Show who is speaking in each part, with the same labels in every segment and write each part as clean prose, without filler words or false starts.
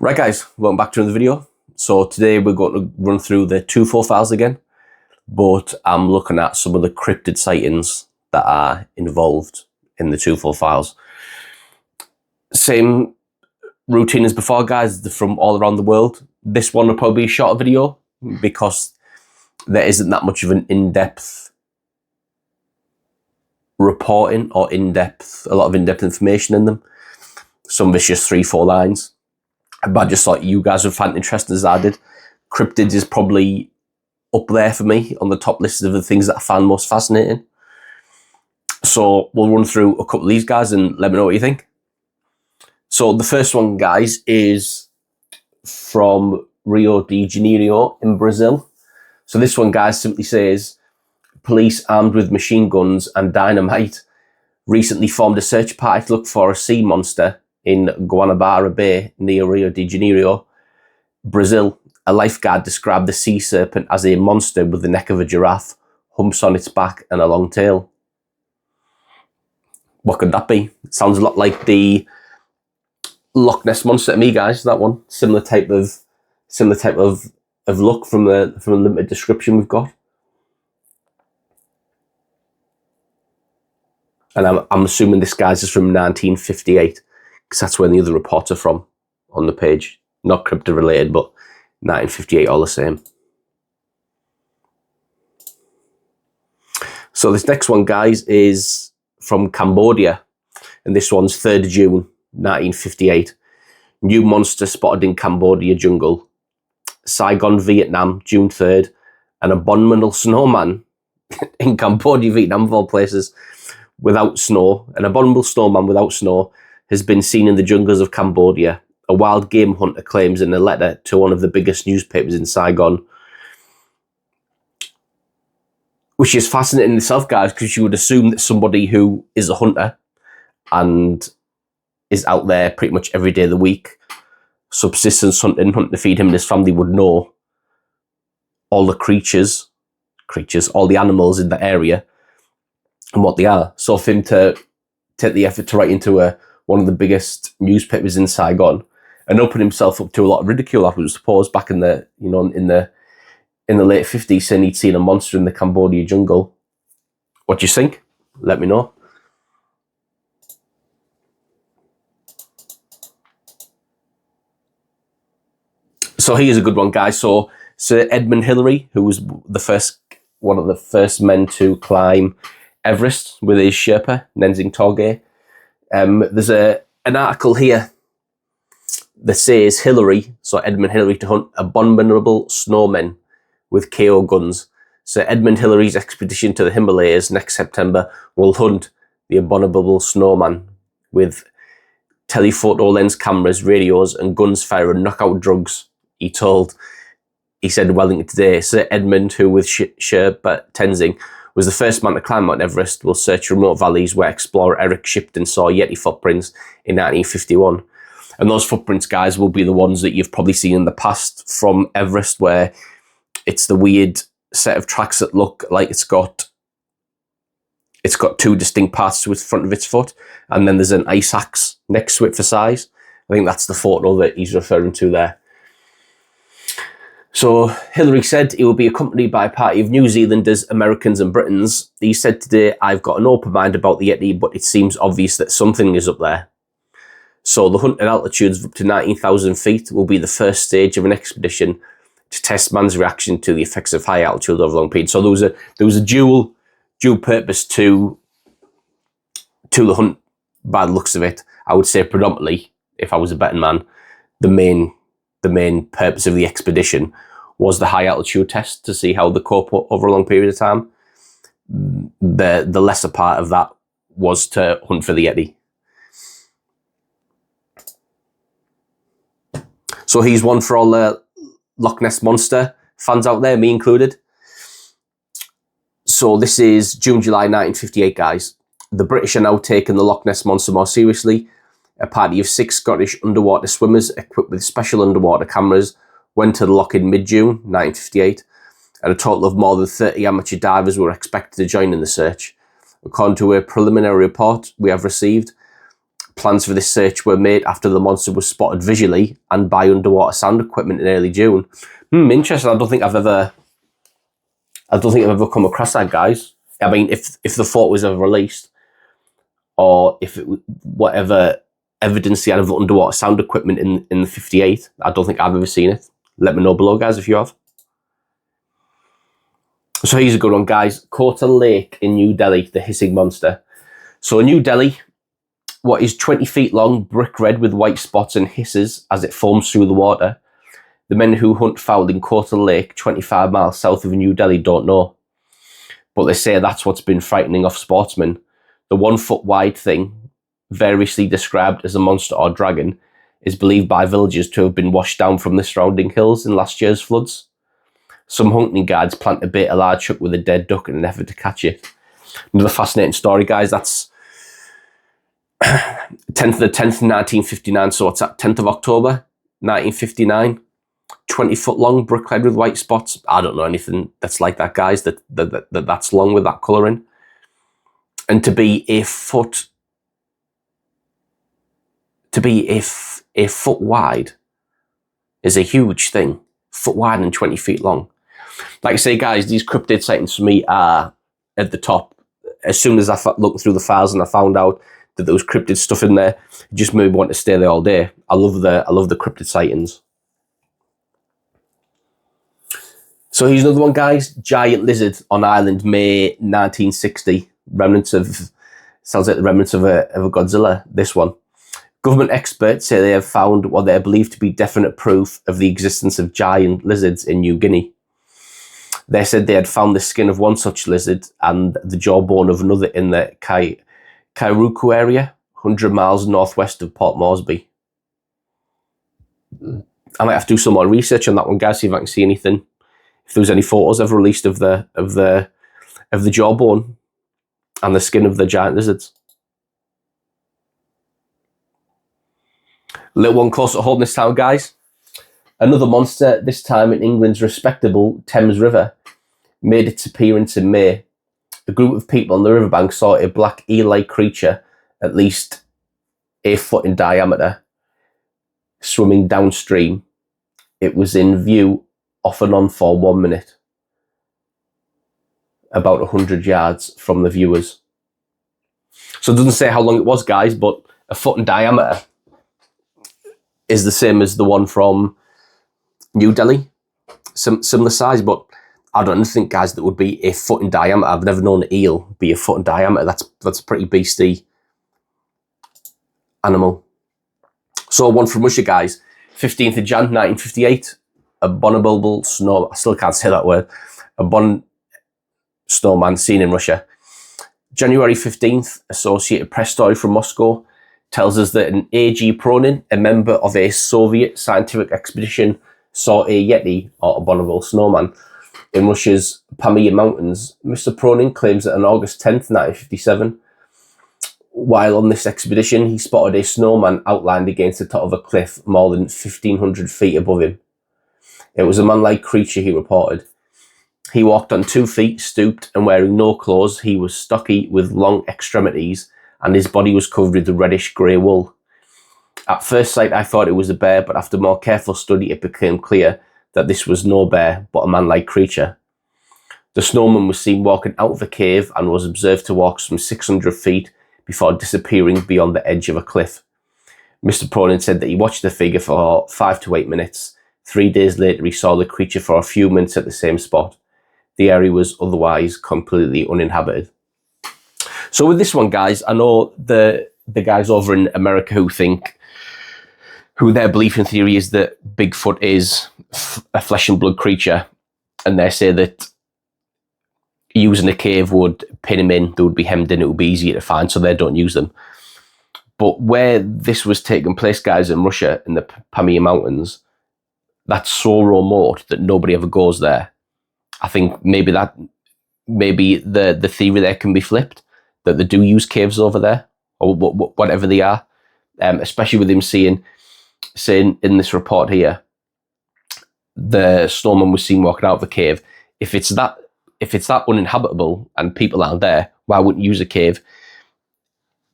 Speaker 1: Right guys, welcome back to another video. So today we're going to run through the TUFO files again, but I'm looking at some of the cryptid sightings that are involved in the TUFO files. Same routine as before guys, they're from all around the world. This one will probably be a shorter video because there isn't that much of an in-depth reporting or a lot of in-depth information in them. Some of it's just 3-4 lines. But I just thought you guys would find it interesting as I did. Cryptid is probably up there for me on the top list of the things that I found most fascinating. So we'll run through a couple of these guys and let me know what you think. So the first one, guys, is from Rio de Janeiro in Brazil. So this one, guys, simply says, police armed with machine guns and dynamite recently formed a search party to look for a sea monster in Guanabara Bay near Rio de Janeiro, Brazil. A lifeguard described the sea serpent as a monster with the neck of a giraffe, humps on its back and a long tail. What could that be? It sounds a lot like the Loch Ness monster to me, guys. That one, similar type of look from the limited description we've got. And I'm assuming this guy's is from 1958. Because that's when the other reports are from on the page. Not cryptid related, but 1958 all the same. So this next one, guys, is from Cambodia. And this one's 3rd of June, 1958. New monster spotted in Cambodia jungle. Saigon, Vietnam, June 3rd. An abominable snowman in Cambodia, Vietnam, of all places, without snow. An abominable snowman without snow has been seen in the jungles of Cambodia. A wild game hunter claims in a letter to one of the biggest newspapers in Saigon. Which is fascinating in itself, guys, because you would assume that somebody who is a hunter and is out there pretty much every day of the week, subsistence hunting to feed him and his family, would know all the creatures, all the animals in the area and what they are. So for him to take the effort to write into one of the biggest newspapers in Saigon and open himself up to a lot of ridicule, I would suppose, back in the in the late 50s, saying he'd seen a monster in the Cambodia jungle. What do you think? Let me know. So here's a good one, guys. So Sir Edmund Hillary, who was one of the first men to climb Everest with his Sherpa, Nenzing Torgay. There's an article here that says Hillary, so Edmund Hillary, to hunt abominable snowmen with KO guns. So Edmund Hillary's expedition to the Himalayas next September will hunt the abominable snowman with telephoto lens cameras, radios and guns firing knockout drugs, he said in Wellington today. Sir Edmund, who with Sherpa Tenzing was the first man to climb Mount Everest, will search remote valleys where explorer Eric Shipton saw Yeti footprints in 1951. And those footprints, guys, will be the ones that you've probably seen in the past from Everest, where it's the weird set of tracks that look like it's got 2 distinct parts to the front of its foot, and then there's an ice axe next to it for size. I think that's the photo that he's referring to there. So Hillary said he will be accompanied by a party of New Zealanders, Americans and Britons. He said today, I've got an open mind about the Yeti, but it seems obvious that something is up there. So the hunt at altitudes of up to 19,000 feet will be the first stage of an expedition to test man's reaction to the effects of high altitude over long periods. So there was a dual purpose to the hunt by the looks of it. I would say predominantly, if I was a betting man, the main purpose of the expedition was the high altitude test to see how they cope over a long period of time. The lesser part of that was to hunt for the Yeti. So here's one for all the Loch Ness monster fans out there, me included. So this is June, July 1958, guys. The British are now taking the Loch Ness monster more seriously. A party of 6 Scottish underwater swimmers equipped with special underwater cameras went to the loch in mid-June 1958, and a total of more than 30 amateur divers were expected to join in the search. According to a preliminary report we have received, plans for this search were made after the monster was spotted visually and by underwater sound equipment in early June. Interesting. I don't think I've ever come across that, guys. I mean, if the photo was ever released, or if it whatever evidence they had of underwater sound equipment in the 58, I don't think I've ever seen it. Let me know below, guys, if you have. So here's a good one, guys. Kota Lake in New Delhi, the hissing monster. So in New Delhi, what is 20 feet long, brick red with white spots and hisses as it foams through the water. The men who hunt fowl in Kota Lake, 25 miles south of New Delhi, don't know. But they say that's what's been frightening off sportsmen. The 1 foot wide thing, variously described as a monster or dragon, is believed by villagers to have been washed down from the surrounding hills in last year's floods. Some hunting guides plant a bait a large hook with a dead duck in an effort to catch it. Another fascinating story, guys. That's 10th of the 10th, 1959. So what's that? 10th of October, 1959. 20 foot long, brick red with white spots. I don't know anything that's like that, guys. That's long with that colouring. And to be a foot wide is a huge thing. Foot wide and 20 feet long. Like I say, guys, these cryptid sightings for me are at the top. As soon as I looked through the files and I found out that there was cryptid stuff in there, it just made me want to stay there all day. I love the cryptid sightings. So here's another one, guys. Giant lizard on island, May 1960. Sounds like the remnants of a Godzilla, this one. Government experts say they have found what they believe to be definite proof of the existence of giant lizards in New Guinea. They said they had found the skin of one such lizard and the jawbone of another in the Kairuku area, 100 miles northwest of Port Moresby. I might have to do some more research on that one, guys, see if I can see anything. If there was any photos ever released of the jawbone and the skin of the giant lizards. Little one close at home this time, guys. Another monster, this time in England's respectable Thames River, made its appearance in May. A group of people on the riverbank saw a black eel-like creature, at least 8 foot in diameter, swimming downstream. It was in view off and on for 1 minute, about 100 yards from the viewers. So it doesn't say how long it was, guys, but a foot in diameter is the same as the one from New Delhi. Similar size, but I don't think, guys, that would be a foot in diameter. I've never known an eel be a foot in diameter. That's a pretty beastly animal. So one from Russia, guys. 15th of Jan, 1958. Abominable snow. I still can't say that word. Snowman seen in Russia. January 15th, Associated Press story from Moscow tells us that an A.G. Pronin, a member of a Soviet scientific expedition, saw a Yeti, or abominable snowman, in Russia's Pame Mountains. Mr. Pronin claims that on August 10th, 1957, while on this expedition, he spotted a snowman outlined against the top of a cliff more than 1,500 feet above him. It was a man-like creature, he reported. He walked on 2 feet, stooped, and wearing no clothes. He was stocky with long extremities, and his body was covered with reddish-grey wool. At first sight, I thought it was a bear, but after more careful study, it became clear that this was no bear, but a man-like creature. The snowman was seen walking out of the cave and was observed to walk some 600 feet before disappearing beyond the edge of a cliff. Mr. Pronin said that he watched the figure for 5 to 8 minutes. 3 days later, he saw the creature for a few minutes at the same spot. The area was otherwise completely uninhabited. So with this one, guys, I know the guys over in America who their belief and theory is that Bigfoot is a flesh and blood creature, and they say that using a cave would pin him in, they would be hemmed in, it would be easier to find, so they don't use them. But where this was taking place, guys, in Russia, in the Pamir Mountains, that's so remote that nobody ever goes there. I think maybe the theory there can be flipped, that they do use caves over there, or whatever they are, especially with him saying in this report here, the snowman was seen walking out of the cave. If it's that uninhabitable and people aren't there, why wouldn't you use a cave?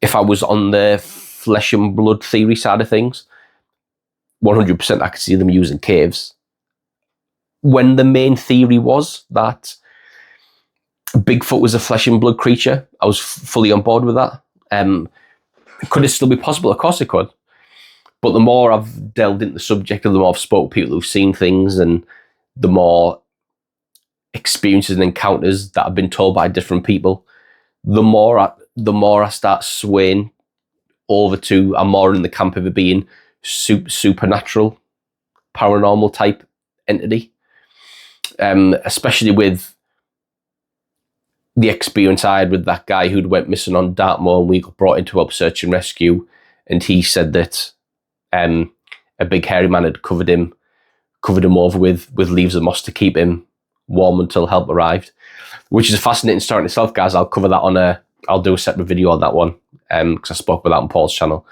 Speaker 1: If I was on the flesh and blood theory side of things, 100% I could see them using caves. When the main theory was that Bigfoot was a flesh and blood creature, I was fully on board with that. Could it still be possible? Of course it could. But the more I've delved into the subject, and the more I've spoken to people who've seen things, and the more experiences and encounters that have been told by different people, the more I start swaying over to, I'm more in the camp of it being supernatural, paranormal type entity. Especially with the experience I had with that guy who'd went missing on Dartmoor, and we got brought in to help search and rescue, and he said that a big hairy man had covered him over with leaves of moss to keep him warm until help arrived, which is a fascinating story in itself, guys. I'll cover that I'll do a separate video on that one, because I spoke about that on Paul's channel.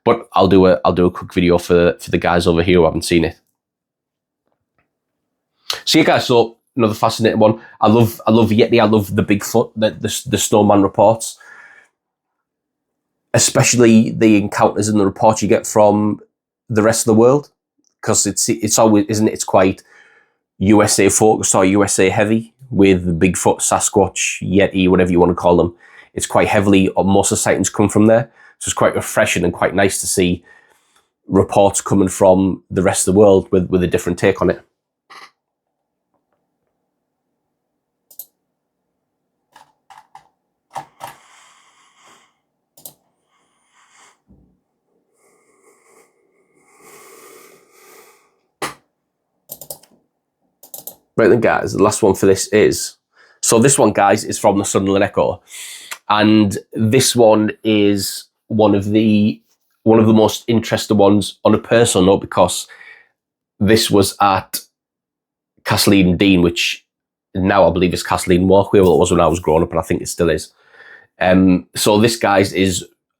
Speaker 1: But I'll do a quick video for the guys over here who haven't seen it. So yeah, guys, so another fascinating one. I love Yeti. I love the Bigfoot, the Snowman reports, especially the encounters and the reports you get from the rest of the world, because it's always, isn't it? It's quite USA focused or USA heavy with the Bigfoot, Sasquatch, Yeti, whatever you want to call them. It's quite heavily, or most of the sightings come from there. So it's quite refreshing and quite nice to see reports coming from the rest of the world with a different take on it. Right then, guys, the last one for this is, so this one, guys, is from the Sunderland Echo, and this one is one of the most interesting ones on a personal note, because this was at Castle Eden Dene, which now I believe is Castle Eden Walkway. Well, it was when I was growing up, and I think it still is. So this, guys,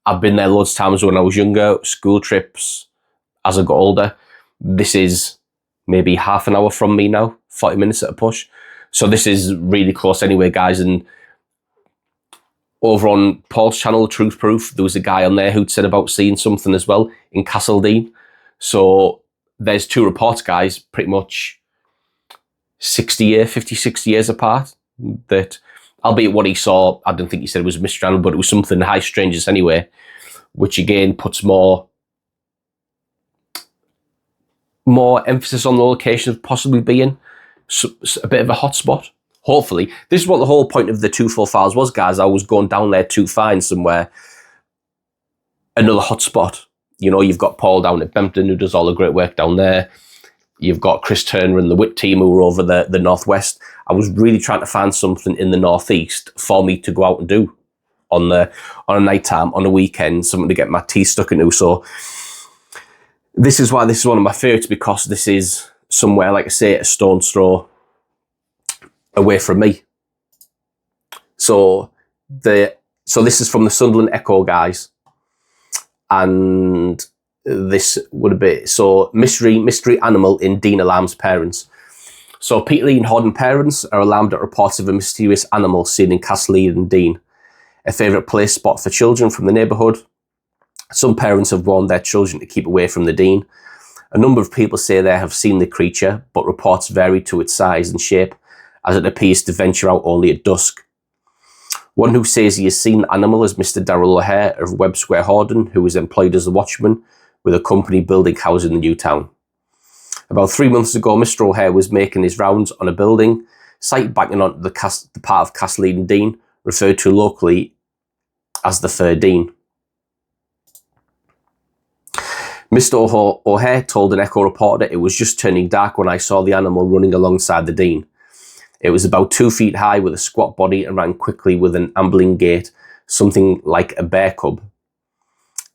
Speaker 1: I've been there loads of times when I was younger, school trips, as I got older. This is maybe half an hour from me now, 40 minutes at a push. So this is really close anyway, guys. And over on Paul's channel, Truth Proof, there was a guy on there who'd said about seeing something as well in Castle Eden. So there's two reports, guys, pretty much 50, 60 years apart, that, albeit what he saw, I don't think he said it was a mystery animal, but it was something high strangeness anyway, which again puts more emphasis on the location of possibly being a bit of a hotspot. Hopefully. This is what the whole point of the TUFO files was, guys. I was going down there to find somewhere, another hotspot. You know, you've got Paul down at Bempton, who does all the great work down there. You've got Chris Turner and the Wit team who were over the northwest. I was really trying to find something in the northeast for me to go out and do on a night time, on a weekend, something to get my teeth stuck into. So this is why this is one of my favourites, because this is somewhere, like I say, a stone's throw away from me. So this is from the Sunderland Echo, guys, and this would be, so mystery animal in Dean alarms parents. So Peter Lee and Horden parents are alarmed at reports of a mysterious animal seen in Castle Eden Dene, a favourite place spot for children from the neighbourhood. Some parents have warned their children to keep away from the Dene. A number of people say they have seen the creature, but reports vary to its size and shape, as it appears to venture out only at dusk. One who says he has seen the animal is Mr. Darrell O'Hare of Webb Square, Horden, who was employed as a watchman with a company building houses in the new town. About 3 months ago, Mr. O'Hare was making his rounds on a building site backing onto the part of Castle Eden Dene, referred to locally as the Third Dene. Mr. O'Hare told an Echo reporter, "It was just turning dark when I saw the animal running alongside the Dene. It was about 2 feet high with a squat body and ran quickly with an ambling gait, something like a bear cub.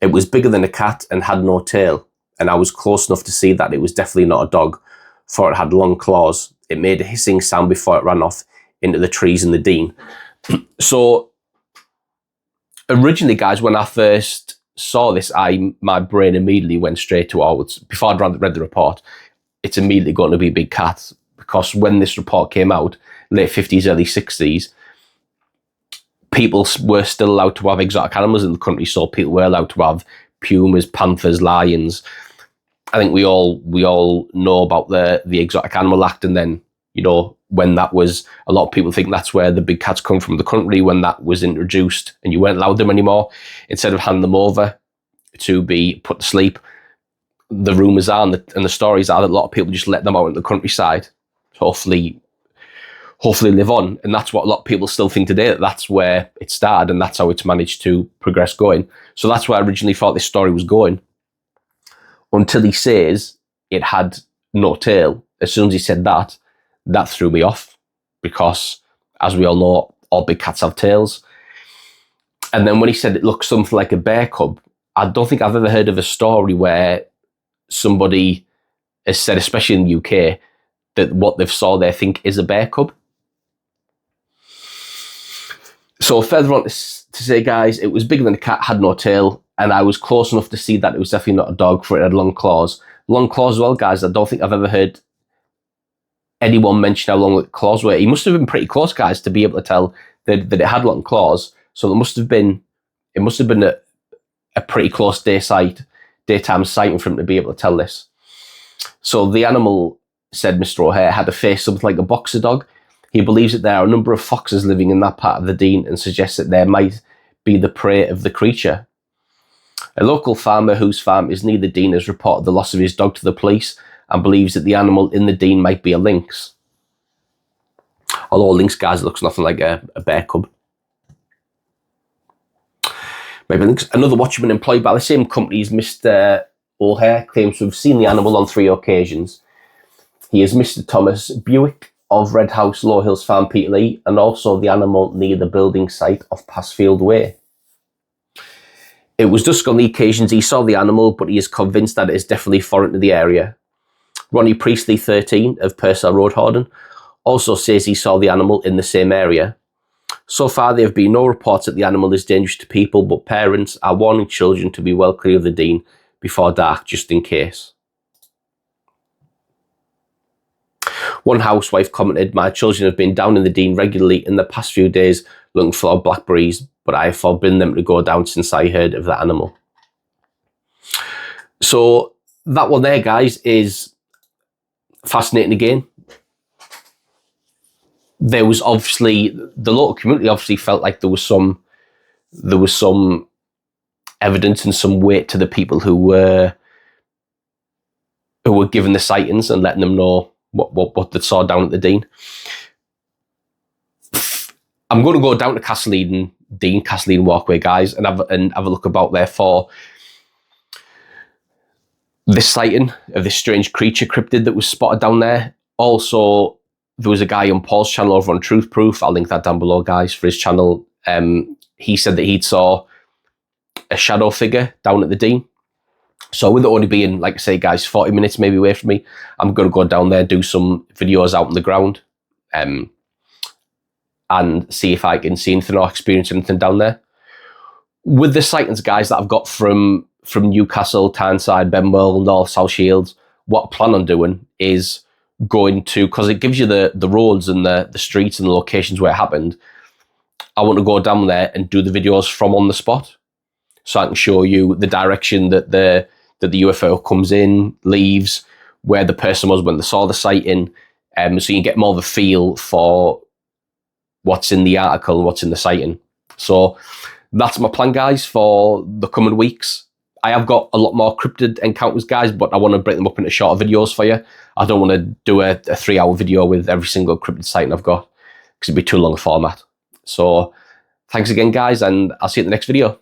Speaker 1: It was bigger than a cat and had no tail, and I was close enough to see that it was definitely not a dog, for it had long claws. It made a hissing sound before it ran off into the trees in the Dene." So originally, guys, when I first saw this, my brain immediately went straight to, before I'd read the report, it's immediately going to be a big cat, because when this report came out, late 50s, early 60s, people were still allowed to have exotic animals in the country, so people were allowed to have pumas, panthers, lions. I think we all know about the Exotic Animal Act, and then, you know, when that was, a lot of people think that's where the big cats come from the country, when that was introduced and you weren't allowed them anymore. Instead of handing them over to be put to sleep, the rumours are and the stories are that a lot of people just let them out in the countryside to hopefully live on. And that's what a lot of people still think today, that that's where it started and that's how it's managed to progress going. So that's where I originally thought this story was going, until he says it had no tail. As soon as he said that, that threw me off, because as we all know, all big cats have tails. And then when he said it looked something like a bear cub, I don't think I've ever heard of a story where somebody has said, especially in the UK, that what they've saw they think is a bear cub. So further on to say, guys, it was bigger than a cat, had no tail, and I was close enough to see that it was definitely not a dog, for it had long claws. Long claws as well, guys. I don't think I've ever heard anyone mention how long the claws were. He must have been pretty close, guys, to be able to tell that it had long claws. So it must have been a pretty close daytime sighting for him to be able to tell this. So the animal, said Mr. O'Hare, had a face something like a boxer dog. He believes that there are a number of foxes living in that part of the Dene, and suggests that there might be the prey of the creature. A local farmer whose farm is near the Dene has reported the loss of his dog to the police, and believes that the animal in the Dene might be a lynx. Although a lynx, guys, looks nothing like a bear cub. Maybe lynx. Another watchman employed by the same company as Mr. O'Hare claims to have seen the animal on 3 occasions. He is Mr. Thomas Buick of Red House Low Hills Farm, Peterlee, and also the animal near the building site of Passfield Way. It was dusk on the occasions he saw the animal, but he is convinced that it is definitely foreign to the area. Ronnie Priestley, 13, of Purcell Road, Horden, also says he saw the animal in the same area. So far, there have been no reports that the animal is dangerous to people, but parents are warning children to be well clear of the Dene before dark, just in case. One housewife commented, "My children have been down in the Dene regularly in the past few days looking for blackberries, but I have forbidden them to go down since I heard of that animal." So that one there, guys, is fascinating again. There was obviously, the local community obviously felt like there was some evidence and some weight to the people who were given the sightings and letting them know what they saw down at the Dene. I'm going to go down to Castle Eden Dene, Castle Eden Walkway, guys, and have a look about there for this sighting of this strange creature cryptid that was spotted down there. Also, there was a guy on Paul's channel over on Truth Proof. I'll link that down below, guys, for his channel. He said that he'd saw a shadow figure down at the Dene. So with it only being, like I say, guys, 40 minutes maybe away from me, I'm going to go down there, do some videos out on the ground, and see if I can see anything or experience anything down there. With the sightings, guys, that I've got from Newcastle, Tyneside, Benwell, North, South Shields, what I plan on doing is going to, because it gives you the roads and the streets and the locations where it happened, I want to go down there and do the videos from on the spot, so I can show you the direction that the UFO comes in, leaves, where the person was when they saw the sighting, so you can get more of a feel for what's in the article and what's in the sighting. So that's my plan, guys, for the coming weeks. I have got a lot more cryptid encounters, guys, but I want to break them up into shorter videos for you. I don't want to do a 3-hour video with every single cryptid sighting I've got, because it'd be too long a format. So thanks again, guys, and I'll see you in the next video.